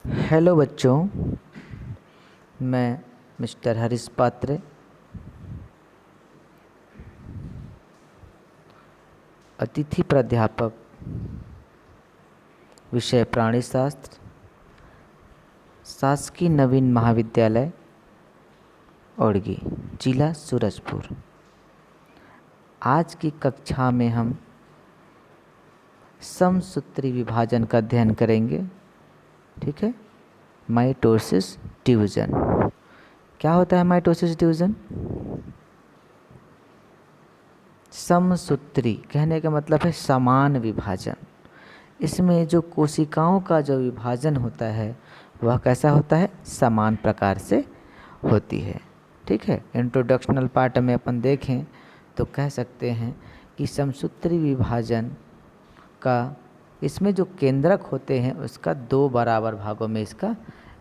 Hello बच्चों, मैं mister Harish पात्रे अतिथि प्राध्यापक विषय प्राणी शास्त्र, शासकीय नवीन महाविद्यालय औड़गी, जिला सूरजपुर। आज की कक्षा में हम समसूत्री विभाजन का अध्ययन करेंगे। ठीक है, माइटोसिस डिवीजन। क्या होता है माइटोसिस डिवीजन? समसूत्री कहने का मतलब है समान विभाजन। इसमें जो कोशिकाओं का जो विभाजन होता है वह कैसा होता है? समान प्रकार से होती है। ठीक है, इंट्रोडक्शनल पार्ट में अपन देखें तो कह सकते हैं कि समसूत्री विभाजन का इसमें जो केंद्रक होते हैं उसका 2 बराबर भागों में इसका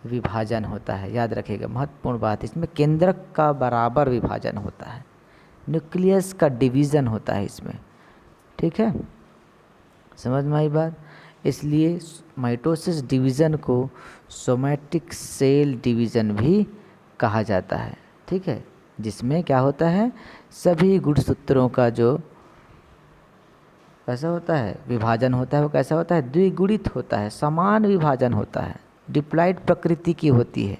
विभाजन होता है। याद रखिएगा, महत्वपूर्ण बात, इसमें केंद्रक का बराबर विभाजन होता है, न्यूक्लियस का डिवीज़न होता है इसमें। ठीक है, समझ में आई बात? इसलिए माइटोसिस डिवीज़न को सोमैटिक सेल डिवीज़न भी कहा जाता है। ठीक है, जिसमें क्या होता है, सभी गुणसूत्रों का जो कैसा होता है विभाजन होता है वो कैसा होता है? द्विगुणित होता है, समान विभाजन होता है, डिप्लॉइड प्रकृति की होती है।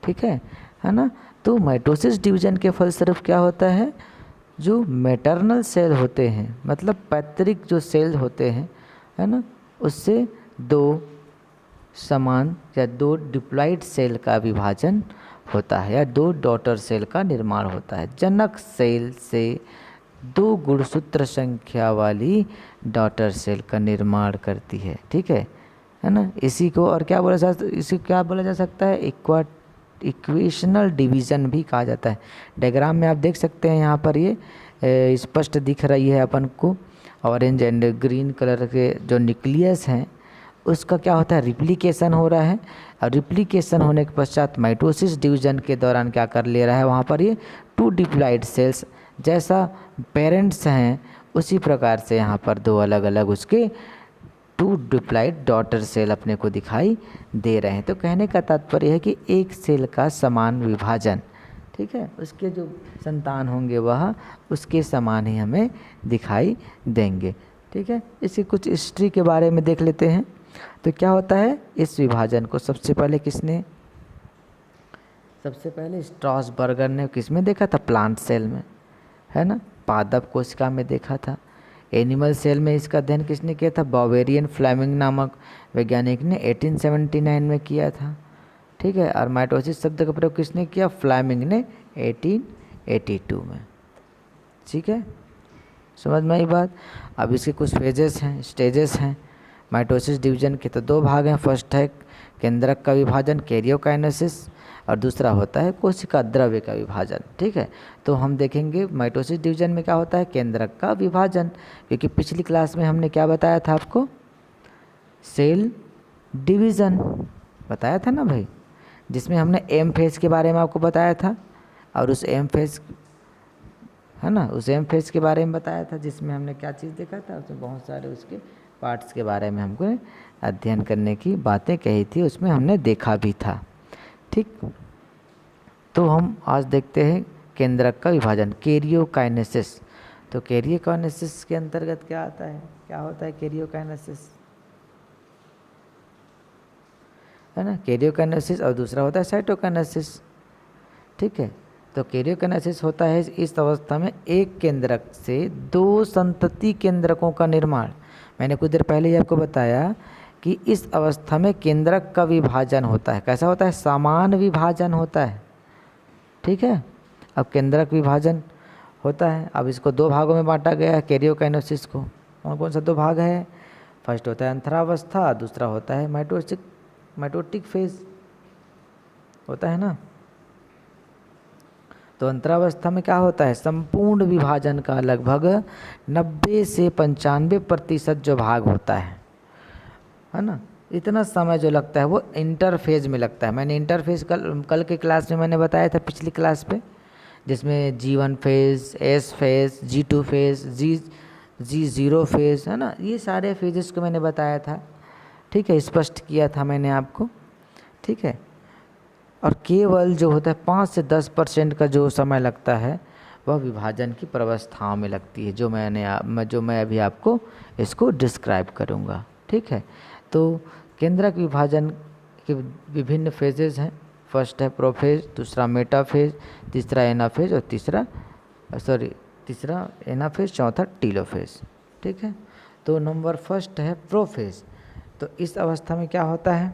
ठीक है ना? तो माइटोसिस डिवीजन के फलस्वरूप क्या होता है, जो मैटरनल सेल होते हैं, मतलब पैतृक जो सेल होते हैं, है ना, उससे 2 समान या 2 डिप्लॉइड सेल का विभाजन होता है या 2 डॉटर सेल का निर्माण होता है। जनक सेल से 2 गुणसूत्र संख्या वाली डॉटर सेल का निर्माण करती है। ठीक है ना? इसी को और क्या बोला जा सकता है? इक्वेशनल डिवीज़न भी कहा जाता है। डायग्राम में आप देख सकते हैं, यहाँ पर ये स्पष्ट दिख रही है अपन को, ऑरेंज एंड ग्रीन कलर के जो न्यूक्लियस हैं उसका क्या होता है? रिप्लिकेशन हो रहा है। और रिप्लिकेशन होने के पश्चात माइटोसिस डिवीजन के दौरान क्या कर ले रहा है, वहाँ पर ये 2 डिप्लॉइड सेल्स, जैसा पेरेंट्स हैं उसी प्रकार से यहाँ पर 2 अलग अलग उसके 2 डिप्लॉइड डॉटर सेल अपने को दिखाई दे रहे हैं। तो कहने का तात्पर्य है कि एक सेल का समान विभाजन, ठीक है, उसके जो संतान होंगे वह उसके समान ही हमें दिखाई देंगे। ठीक है, इसकी कुछ हिस्ट्री के बारे में देख लेते हैं। तो क्या होता है, इस विभाजन को सबसे पहले स्ट्रॉसबर्गर ने किस में देखा था? प्लांट सेल में, है ना, पादप कोशिका में देखा था। एनिमल सेल में इसका अध्ययन किसने किया था? बावेरियन फ्लेमिंग नामक वैज्ञानिक ने 1879 में किया था। ठीक है, और माइटोसिस शब्द का प्रयोग किसने किया? फ्लेमिंग ने 1882 में। ठीक है, समझ में आई बात? अब इसके कुछ फेजेस हैं, स्टेजेस हैं माइटोसिस डिवीजन के। तो 2 भाग हैं। फर्स्ट है केंद्रक का विभाजन, कैरियोकाइनेसिस, और दूसरा होता है कोशिका द्रव्य का विभाजन। ठीक है, तो हम देखेंगे माइटोसिस डिवीजन में क्या होता है? केंद्रक का विभाजन, क्योंकि पिछली क्लास में हमने क्या बताया था आपको? सेल डिवीज़न बताया था ना भाई, जिसमें हमने एम फेज के बारे में आपको बताया था, और उस एम फेज, है ना, उस एम फेज के बारे में बताया था, जिसमें हमने क्या चीज़ देखा था, उसमें बहुत सारे उसके पार्ट्स के बारे में हमको अध्ययन करने की बातें कही थी, उसमें हमने देखा भी था। ठीक, तो हम आज देखते हैं केंद्रक का विभाजन, कैरियोकाइनेसिस। तो कैरियोकाइनेसिस के अंतर्गत क्या आता है, क्या होता है कैरियोकाइनेसिस, है ना? कैरियोकाइनेसिस और दूसरा होता है साइटोकाइनेसिस। ठीक है, तो कैरियोकाइनेसिस होता है इस अवस्था में एक केंद्रक से 2 संतति केंद्रकों का निर्माण। मैंने कुछ देर पहले ही आपको बताया कि इस अवस्था में केंद्रक का विभाजन होता है। कैसा होता है? समान विभाजन होता है। ठीक है, अब केंद्रक विभाजन होता है। अब इसको 2 भागों में बांटा गया है कैरियोकाइनेसिस को। कौन कौन सा 2 भाग है? फर्स्ट होता है अंतरावस्था, दूसरा होता है माइटोटिक फेज होता है ना। तो अंतरावस्था में क्या होता है? संपूर्ण विभाजन का लगभग 90 से 95% जो भाग होता है ना, इतना समय जो लगता है वो इंटरफेज में लगता है। मैंने इंटरफेज कल के क्लास में मैंने बताया था, पिछली क्लास पे, जिसमें G1 phase, S phase, G2 phase, G0 phase, है ना, ये सारे फेजेस को मैंने बताया था। ठीक है, स्पष्ट किया था मैंने आपको। ठीक है, और केवल जो होता है 5 से 10% का जो समय लगता है वह विभाजन की प्रवस्थाओं में लगती है, जो मैं अभी आपको इसको डिस्क्राइब करूँगा। ठीक है, तो केंद्रक विभाजन के विभिन्न फेजेज हैं। फर्स्ट है प्रोफेज, दूसरा मेटाफेज, तीसरा एनाफेज और तीसरा एनाफेज, चौथा टीलोफेज। ठीक है, तो नंबर फर्स्ट है प्रोफेज। तो इस अवस्था में क्या होता है?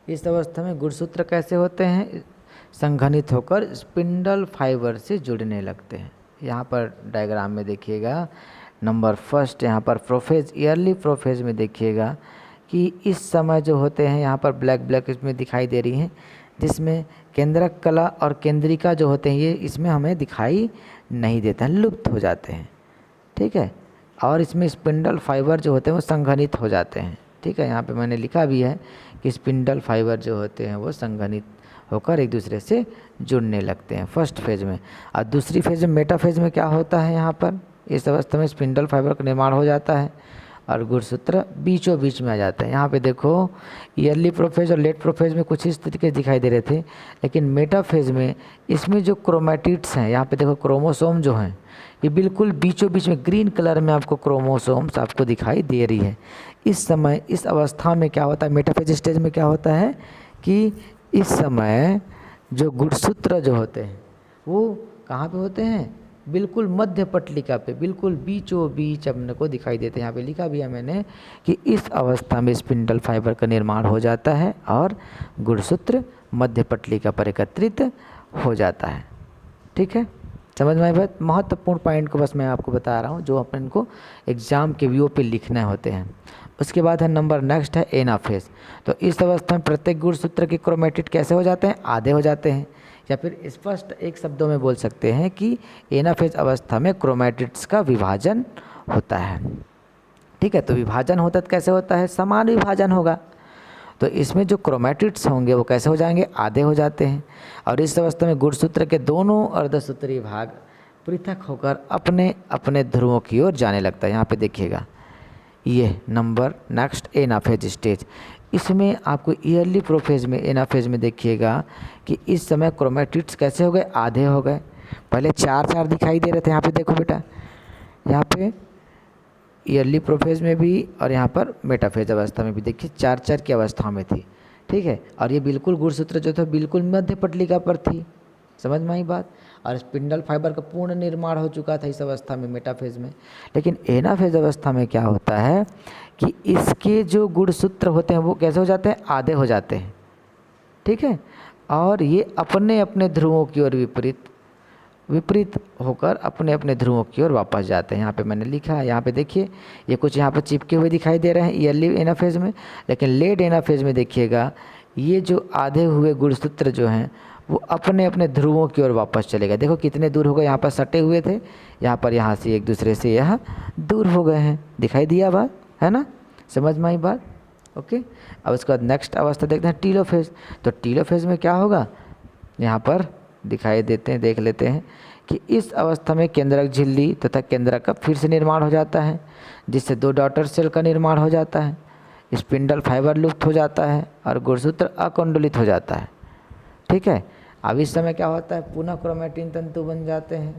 इस अवस्था में गुणसूत्र कैसे होते हैं? संघनित होकर स्पिंडल फाइबर से जुड़ने लगते हैं। यहाँ पर डायग्राम में देखिएगा, नंबर फर्स्ट यहाँ पर प्रोफेज, ईयरली प्रोफेज में देखिएगा कि इस समय जो होते हैं यहाँ पर ब्लैक इसमें दिखाई दे रही हैं, जिसमें केंद्रक कला और केंद्रिका जो होते हैं ये इसमें हमें दिखाई नहीं देते हैं, लुप्त हो जाते हैं। ठीक है, और इसमें स्पिंडल फाइबर जो होते हैं वो संघनित हो जाते हैं। ठीक है, यहाँ पे मैंने लिखा भी है कि स्पिंडल फाइबर जो होते हैं वो संघनित होकर एक दूसरे से जुड़ने लगते हैं फर्स्ट फेज में। और दूसरी फेज में मेटा फेज में क्या होता है? यहाँ पर इस अवस्था में स्पिंडल फाइबर का निर्माण हो जाता है और गुणसूत्र बीचों बीच में आ जाता है। यहाँ पे देखो ईयरली प्रोफेज और लेट प्रोफेज में कुछ इस तरीके दिखाई दे रहे थे, लेकिन मेटा फेज में इसमें जो क्रोमैटिड्स हैं, यहाँ पे देखो क्रोमोसोम जो हैं ये बिल्कुल बीचों बीच में ग्रीन कलर में आपको क्रोमोसोम्स आपको दिखाई दे रही है। इस समय इस अवस्था में क्या होता है? मेटाफेज स्टेज में क्या होता है कि इस समय जो गुणसूत्र जो होते हैं वो कहाँ पे होते हैं? बिल्कुल मध्य पटलिका पे, बिल्कुल बीचों बीच अपने को दिखाई देते हैं। यहाँ पे लिखा भी है मैंने कि इस अवस्था में स्पिंडल फाइबर का निर्माण हो जाता है और गुणसूत्र मध्य पटलिका पर एकत्रित हो जाता है। ठीक है, समझ में आई बात? महत्वपूर्ण पॉइंट को बस मैं आपको बता रहा हूँ जो अपन को एग्जाम के व्यू पे लिखने होते हैं। उसके बाद है नंबर नेक्स्ट है एनाफेज। तो इस अवस्था में प्रत्येक गुणसूत्र के क्रोमैटिड कैसे हो जाते हैं? आधे हो जाते हैं, या फिर स्पष्ट एक शब्दों में बोल सकते हैं कि एनाफेज अवस्था में क्रोमैटिड्स का विभाजन होता है। ठीक है, तो विभाजन होता कैसे होता है? समान विभाजन होगा। तो इसमें जो क्रोमैटिड्स होंगे वो कैसे हो जाएंगे? आधे हो जाते हैं। और इस अवस्था में गुणसूत्र के दोनों अर्धसूत्रीय भाग पृथक होकर अपने अपने ध्रुवों की ओर जाने लगता है। यहाँ पे देखिएगा ये नंबर नेक्स्ट एनाफेज स्टेज। इसमें आपको ईयरली प्रोफेज में एनाफेज में देखिएगा कि इस समय क्रोमैटिड्स कैसे हो गए? आधे हो गए। पहले 4 दिखाई दे रहे थे। यहाँ पे देखो बेटा, यहाँ पे ईयरली प्रोफेज में भी और यहाँ पर मेटाफेज अवस्था में भी देखिए 4 की अवस्था में थी। ठीक है, और ये बिल्कुल गुणसूत्र जो था बिल्कुल मध्य पटलिका पर थी। समझ में आई बात? और स्पिंडल फाइबर का पूर्ण निर्माण हो चुका था इस अवस्था में मेटाफेज में। लेकिन एनाफेज अवस्था में क्या होता है कि इसके जो गुणसूत्र होते हैं वो कैसे हो जाते हैं? आधे हो जाते हैं। ठीक है, और ये अपने अपने ध्रुवों की ओर विपरीत होकर अपने अपने ध्रुवों की ओर वापस जाते हैं। यहाँ पे मैंने लिखा है, यहाँ पे देखिए ये कुछ यहाँ पर चिपके हुए दिखाई दे रहे हैं ईयरली एनाफेज में, लेकिन लेट एनाफेज में देखिएगा ये जो आधे हुए गुणसूत्र जो हैं वो अपने अपने ध्रुवों की ओर वापस चले गए। देखो कितने दूर हो गए, यहाँ पर सटे हुए थे, यहाँ से एक दूसरे से यहाँ दूर हो गए हैं। दिखाई दिया बात है ना? समझ में आई बात? ओके, अब उसके बाद नेक्स्ट अवस्था देखते हैं टीलोफेज। तो टीलोफेज में क्या होगा? यहाँ पर दिखाई देते हैं, देख लेते हैं कि इस अवस्था में केंद्रक झिल्ली तथा केंद्रक का फिर से निर्माण हो जाता है, जिससे 2 डॉटर सेल का निर्माण हो जाता है, स्पिंडल फाइबर लुप्त हो जाता है और गुणसूत्र अकुंडलित हो जाता है। ठीक है, अब इस समय क्या होता है? पुनः क्रोमैटिन तंतु बन जाते हैं,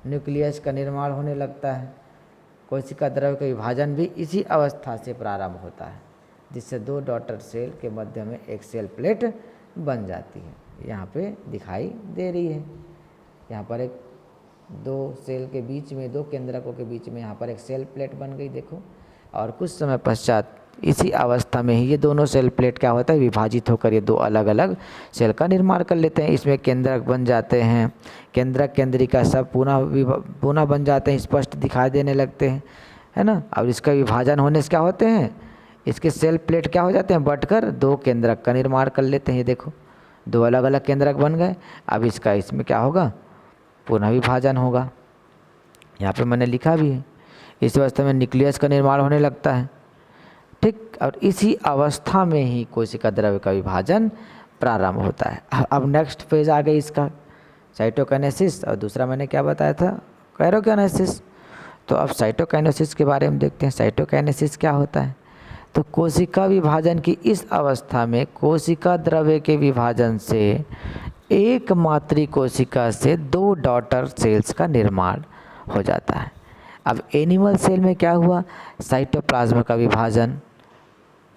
न्यूक्लियस का निर्माण होने लगता है, कोशिका द्रव्य का विभाजन भी इसी अवस्था से प्रारंभ होता है, जिससे 2 डॉटर सेल के मध्य में एक सेल प्लेट बन जाती है। यहाँ पे दिखाई दे रही है, यहाँ पर एक 2 सेल के बीच में, 2 केंद्रकों के बीच में यहाँ पर एक सेल प्लेट बन गई देखो। और कुछ समय पश्चात इसी अवस्था में ही ये दोनों सेल प्लेट क्या होता है? विभाजित होकर ये 2 अलग अलग सेल का निर्माण कर लेते हैं। इसमें केंद्रक बन जाते हैं, केंद्रक केंद्रिका सब पुनः बन जाते हैं, स्पष्ट दिखाई देने लगते हैं, है ना? और इसका विभाजन होने से क्या होते हैं? इसके सेल प्लेट क्या हो जाते हैं? बटकर 2 केंद्रक का निर्माण कर लेते हैं। ये देखो 2 अलग अलग केंद्रक बन गए। अब इसमें क्या होगा? पुनः विभाजन होगा। यहाँ पे मैंने लिखा भी है, इस अवस्था में न्यूक्लियस का निर्माण होने लगता है। ठीक, और इसी अवस्था में ही कोशिका द्रव्य का विभाजन प्रारंभ होता है। अब नेक्स्ट फेज आ गई इसका साइटोकाइनेसिस, और दूसरा मैंने क्या बताया था? कैरोकाइनेसिस। तो अब साइटोकाइनेसिस के बारे में देखते हैं। साइटोकाइनेसिस क्या होता है? तो कोशिका विभाजन की इस अवस्था में कोशिका द्रव्य के विभाजन से एक मातृ कोशिका से 2 डॉटर सेल्स का निर्माण हो जाता है। अब एनिमल सेल में क्या हुआ? साइटोप्लाज्म का विभाजन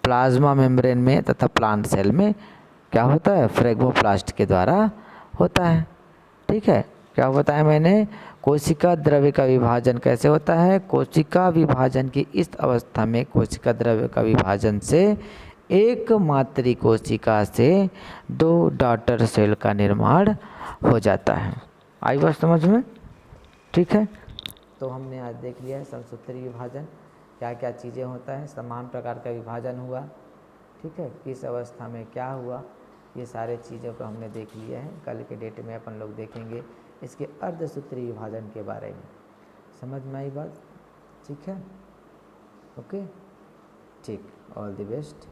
प्लाज्मा मेम्ब्रेन में तथा प्लांट सेल में क्या होता है? फ्रेगमोप्लास्ट के द्वारा होता है। ठीक है, क्या बताया मैंने? कोशिका द्रव्य का विभाजन कैसे होता है? कोशिका विभाजन की इस अवस्था में कोशिका द्रव्य का विभाजन से एक मातृ कोशिका से 2 डॉटर सेल का निर्माण हो जाता है। आई बात समझ में? ठीक है, तो हमने आज देख लिया है समसूत्री विभाजन, क्या क्या चीज़ें होता है, समान प्रकार का विभाजन हुआ, ठीक है, किस अवस्था में क्या हुआ, ये सारे चीज़ों को हमने देख लिया है। कल के डेट में अपन लोग देखेंगे इसके अर्धसूत्री विभाजन के बारे में। समझ में आई बात? ठीक है, ओके, ठीक, ऑल द बेस्ट।